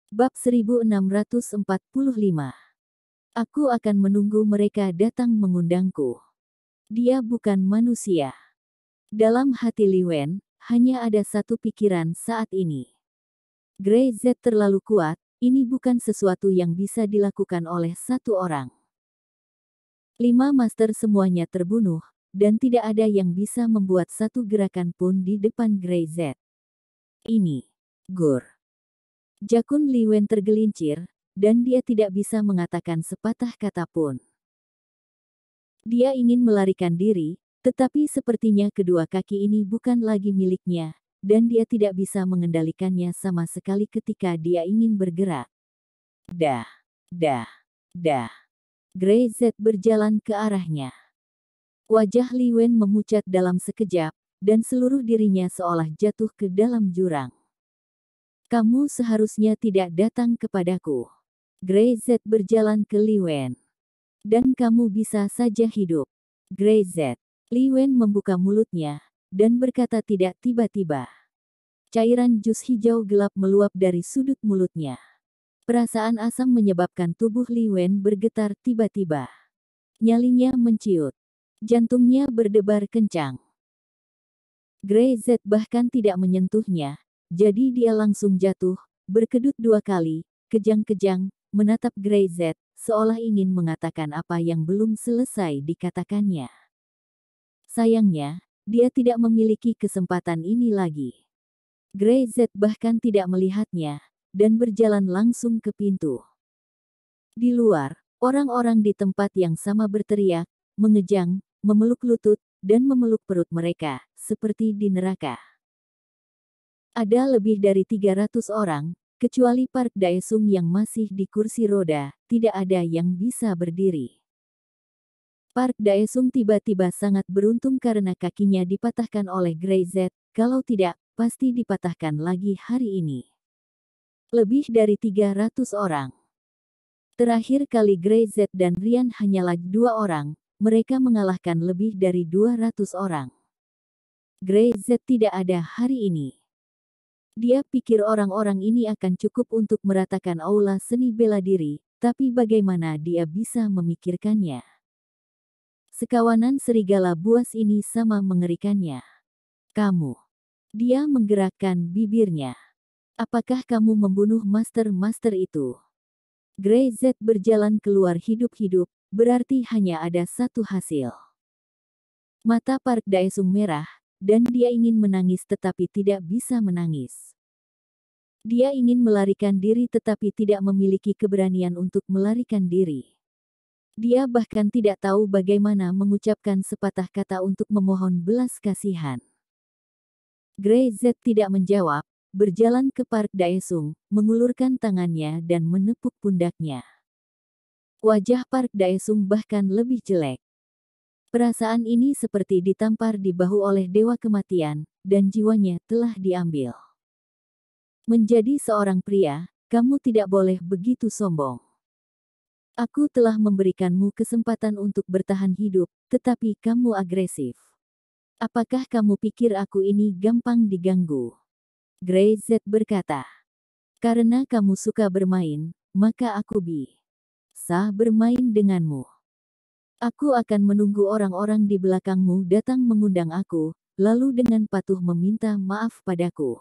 Bab 1645. Aku akan menunggu mereka datang mengundangku. Dia bukan manusia. Dalam hati Li Wen, hanya ada satu pikiran saat ini. Grey Z terlalu kuat, ini bukan sesuatu yang bisa dilakukan oleh satu orang. 5 master semuanya terbunuh, dan tidak ada yang bisa membuat satu gerakan pun di depan Grey Z. Ini, Gur. Jakun Li Wen tergelincir, dan dia tidak bisa mengatakan sepatah kata pun. Dia ingin melarikan diri, tetapi sepertinya kedua kaki ini bukan lagi miliknya, dan dia tidak bisa mengendalikannya sama sekali ketika dia ingin bergerak. Dah, dah, dah. Grey Z berjalan ke arahnya. Wajah Li Wen memucat dalam sekejap, dan seluruh dirinya seolah jatuh ke dalam jurang. Kamu seharusnya tidak datang kepadaku. Grey Z berjalan ke Li Wen. Dan kamu bisa saja hidup. Grey Z. Li Wen membuka mulutnya, dan berkata tidak tiba-tiba. Cairan jus hijau gelap meluap dari sudut mulutnya. Perasaan asam menyebabkan tubuh Li Wen bergetar tiba-tiba. Nyalinya menciut. Jantungnya berdebar kencang. Grey Z bahkan tidak menyentuhnya, jadi dia langsung jatuh, berkedut 2 kali, kejang-kejang, menatap Grey Z, seolah ingin mengatakan apa yang belum selesai dikatakannya. Sayangnya, dia tidak memiliki kesempatan ini lagi. Grey Z bahkan tidak melihatnya, dan berjalan langsung ke pintu. Di luar, orang-orang di tempat yang sama berteriak, mengejang, memeluk lutut, dan memeluk perut mereka, seperti di neraka. Ada lebih dari 300 orang, kecuali Park Daesung yang masih di kursi roda, tidak ada yang bisa berdiri. Park Daesung tiba-tiba sangat beruntung karena kakinya dipatahkan oleh Grey Z, kalau tidak, pasti dipatahkan lagi hari ini. Lebih dari 300 orang. Terakhir kali Grey Z dan Rian hanyalah 2 orang, mereka mengalahkan lebih dari 200 orang. Grey Z tidak ada hari ini. Dia pikir orang-orang ini akan cukup untuk meratakan aula seni bela diri, tapi bagaimana dia bisa memikirkannya? Sekawanan serigala buas ini sama mengerikannya. Kamu. Dia menggerakkan bibirnya. Apakah kamu membunuh master-master itu? Grey Z berjalan keluar hidup-hidup, berarti hanya ada satu hasil. Mata Park Daesung merah, dan dia ingin menangis tetapi tidak bisa menangis. Dia ingin melarikan diri tetapi tidak memiliki keberanian untuk melarikan diri. Dia bahkan tidak tahu bagaimana mengucapkan sepatah kata untuk memohon belas kasihan. Grey Z tidak menjawab, berjalan ke Park Daesung, mengulurkan tangannya dan menepuk pundaknya. Wajah Park Daesung bahkan lebih jelek. Perasaan ini seperti ditampar di bahu oleh dewa kematian, dan jiwanya telah diambil. Menjadi seorang pria, kamu tidak boleh begitu sombong. Aku telah memberikanmu kesempatan untuk bertahan hidup, tetapi kamu agresif. Apakah kamu pikir aku ini gampang diganggu? Grey Z berkata. Karena kamu suka bermain, maka aku bisa bermain denganmu. Aku akan menunggu orang-orang di belakangmu datang mengundang aku, lalu dengan patuh meminta maaf padaku.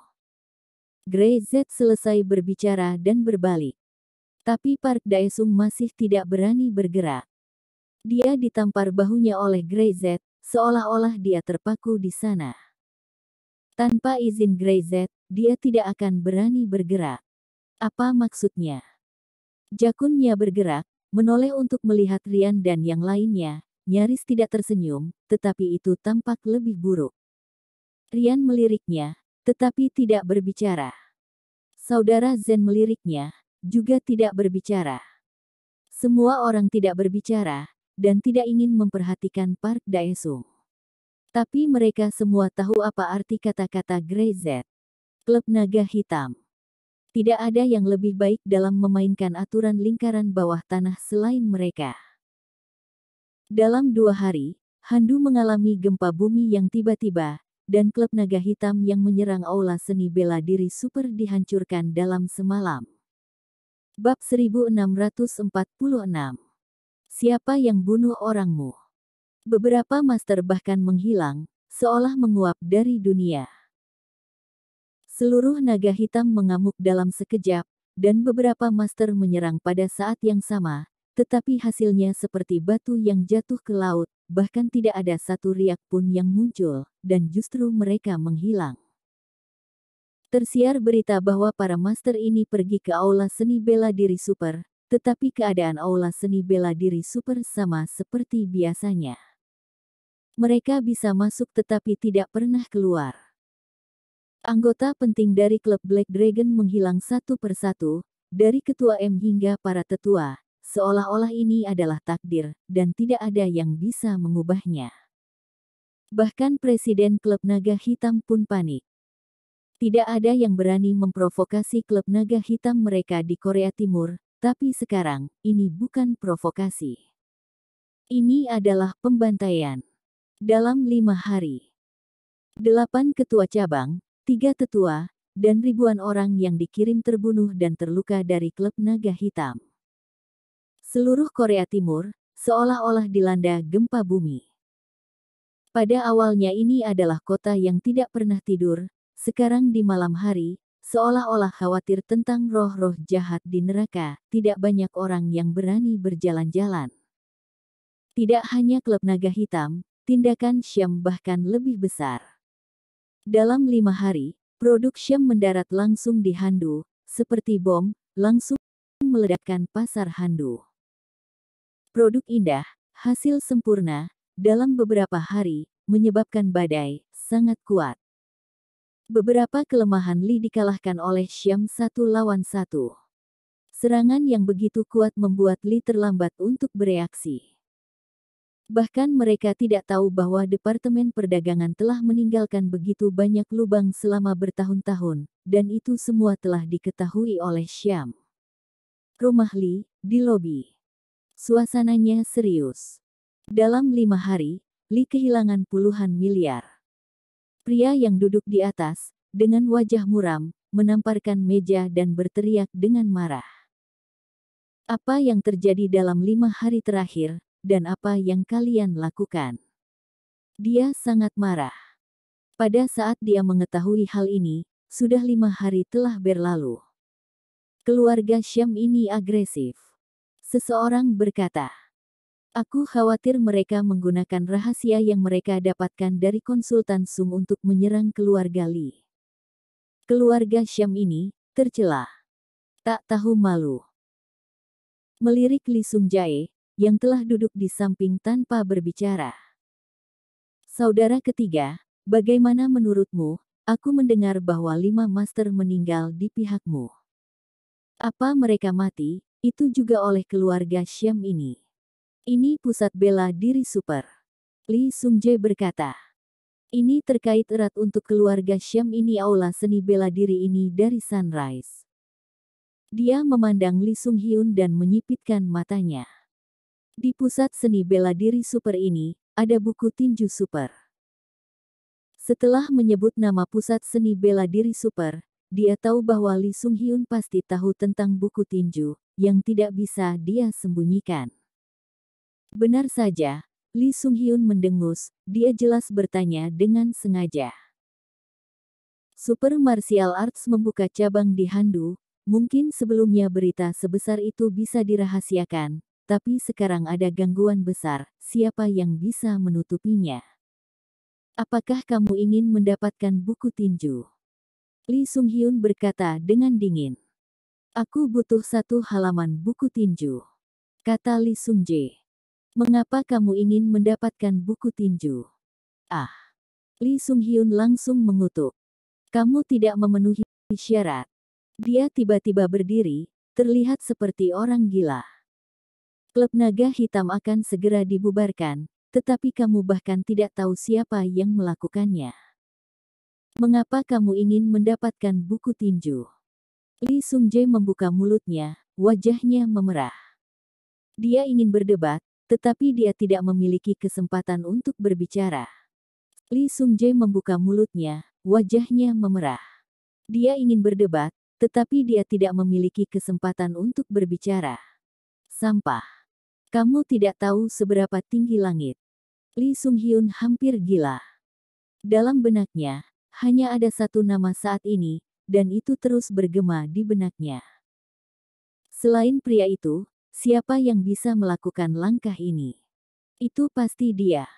Grey Z selesai berbicara dan berbalik. Tapi Park Daesung masih tidak berani bergerak. Dia ditampar bahunya oleh Grey Z, seolah-olah dia terpaku di sana. Tanpa izin Grey Z, dia tidak akan berani bergerak. Apa maksudnya? Jakunnya bergerak, menoleh untuk melihat Rian dan yang lainnya, nyaris tidak tersenyum, tetapi itu tampak lebih buruk. Rian meliriknya, tetapi tidak berbicara. Saudara Zen meliriknya, juga tidak berbicara. Semua orang tidak berbicara, dan tidak ingin memperhatikan Park Daesung. Tapi mereka semua tahu apa arti kata-kata Grey Z. Klub Naga Hitam. Tidak ada yang lebih baik dalam memainkan aturan lingkaran bawah tanah selain mereka. Dalam 2 hari, Handu mengalami gempa bumi yang tiba-tiba, dan klub naga hitam yang menyerang aula seni bela diri super dihancurkan dalam semalam. Bab 1646. Siapa yang bunuh orangmu? Beberapa master bahkan menghilang, seolah menguap dari dunia. Seluruh naga hitam mengamuk dalam sekejap, dan beberapa master menyerang pada saat yang sama, tetapi hasilnya seperti batu yang jatuh ke laut, bahkan tidak ada satu riak pun yang muncul, dan justru mereka menghilang. Tersiar berita bahwa para master ini pergi ke aula seni bela diri super, tetapi keadaan aula seni bela diri super sama seperti biasanya. Mereka bisa masuk tetapi tidak pernah keluar. Anggota penting dari klub Black Dragon menghilang satu persatu, dari ketua M hingga para tetua, seolah-olah ini adalah takdir, dan tidak ada yang bisa mengubahnya. Bahkan presiden klub naga hitam pun panik. Tidak ada yang berani memprovokasi klub naga hitam mereka di Korea Timur, tapi sekarang, ini bukan provokasi. Ini adalah pembantaian. Dalam 5 hari. 8 ketua cabang, 3 tetua, dan ribuan orang yang dikirim terbunuh dan terluka dari klub naga hitam. Seluruh Korea Timur, seolah-olah dilanda gempa bumi. Pada awalnya ini adalah kota yang tidak pernah tidur, sekarang di malam hari, seolah-olah khawatir tentang roh-roh jahat di neraka, tidak banyak orang yang berani berjalan-jalan. Tidak hanya klub naga hitam, tindakan Syam bahkan lebih besar. Dalam 5 hari, produk Syam mendarat langsung di Handu, seperti bom, langsung meledakkan pasar Handu. Produk indah, hasil sempurna, dalam beberapa hari, menyebabkan badai, sangat kuat. Beberapa kelemahan Li dikalahkan oleh Syam 1 lawan 1. Serangan yang begitu kuat membuat Li terlambat untuk bereaksi. Bahkan mereka tidak tahu bahwa Departemen Perdagangan telah meninggalkan begitu banyak lubang selama bertahun-tahun, dan itu semua telah diketahui oleh Syam. Rumah Li, di lobi. Suasananya serius. Dalam 5 hari, Li kehilangan puluhan miliar. Pria yang duduk di atas, dengan wajah muram, menamparkan meja dan berteriak dengan marah. Apa yang terjadi dalam 5 hari terakhir? Dan apa yang kalian lakukan? Dia sangat marah. Pada saat dia mengetahui hal ini, sudah 5 hari telah berlalu. Keluarga Syam ini agresif. Seseorang berkata, aku khawatir mereka menggunakan rahasia yang mereka dapatkan dari konsultan Sung untuk menyerang keluarga Li. Keluarga Syam ini, tercela. Tak tahu malu. Melirik Li Sung Jae, yang telah duduk di samping tanpa berbicara. Saudara ketiga, bagaimana menurutmu? Aku mendengar bahwa 5 master meninggal di pihakmu. Apa mereka mati? Itu juga oleh keluarga Syam ini. Ini pusat bela diri super. Li Sung Jae berkata. Ini terkait erat untuk keluarga Syam ini. Aula seni bela diri ini dari Sunrise. Dia memandang Li Sung Hyun dan menyipitkan matanya. Di pusat seni bela diri super ini, ada buku tinju super. Setelah menyebut nama pusat seni bela diri super, dia tahu bahwa Li Sung Hyun pasti tahu tentang buku tinju, yang tidak bisa dia sembunyikan. Benar saja, Li Sung Hyun mendengus, dia jelas bertanya dengan sengaja. Super Martial Arts membuka cabang di Handu, mungkin sebelumnya berita sebesar itu bisa dirahasiakan. Tapi sekarang ada gangguan besar, siapa yang bisa menutupinya? Apakah kamu ingin mendapatkan buku tinju? Li Sung Hyun berkata dengan dingin. Aku butuh 1 halaman buku tinju. Kata Li Sung Jae. Mengapa kamu ingin mendapatkan buku tinju? Ah. Li Sung Hyun langsung mengutuk. Kamu tidak memenuhi syarat. Dia tiba-tiba berdiri, terlihat seperti orang gila. Klub naga hitam akan segera dibubarkan, tetapi kamu bahkan tidak tahu siapa yang melakukannya. Mengapa kamu ingin mendapatkan buku tinju? Li Sung Jae membuka mulutnya, wajahnya memerah. Dia ingin berdebat, tetapi dia tidak memiliki kesempatan untuk berbicara. Li Sung Jae membuka mulutnya, wajahnya memerah. Dia ingin berdebat, Tetapi dia tidak memiliki kesempatan untuk berbicara. Sampah. Kamu tidak tahu seberapa tinggi langit. Lee Sung-hyun hampir gila. Dalam benaknya, hanya ada satu nama saat ini, dan itu terus bergema di benaknya. Selain pria itu, siapa yang bisa melakukan langkah ini? Itu pasti dia.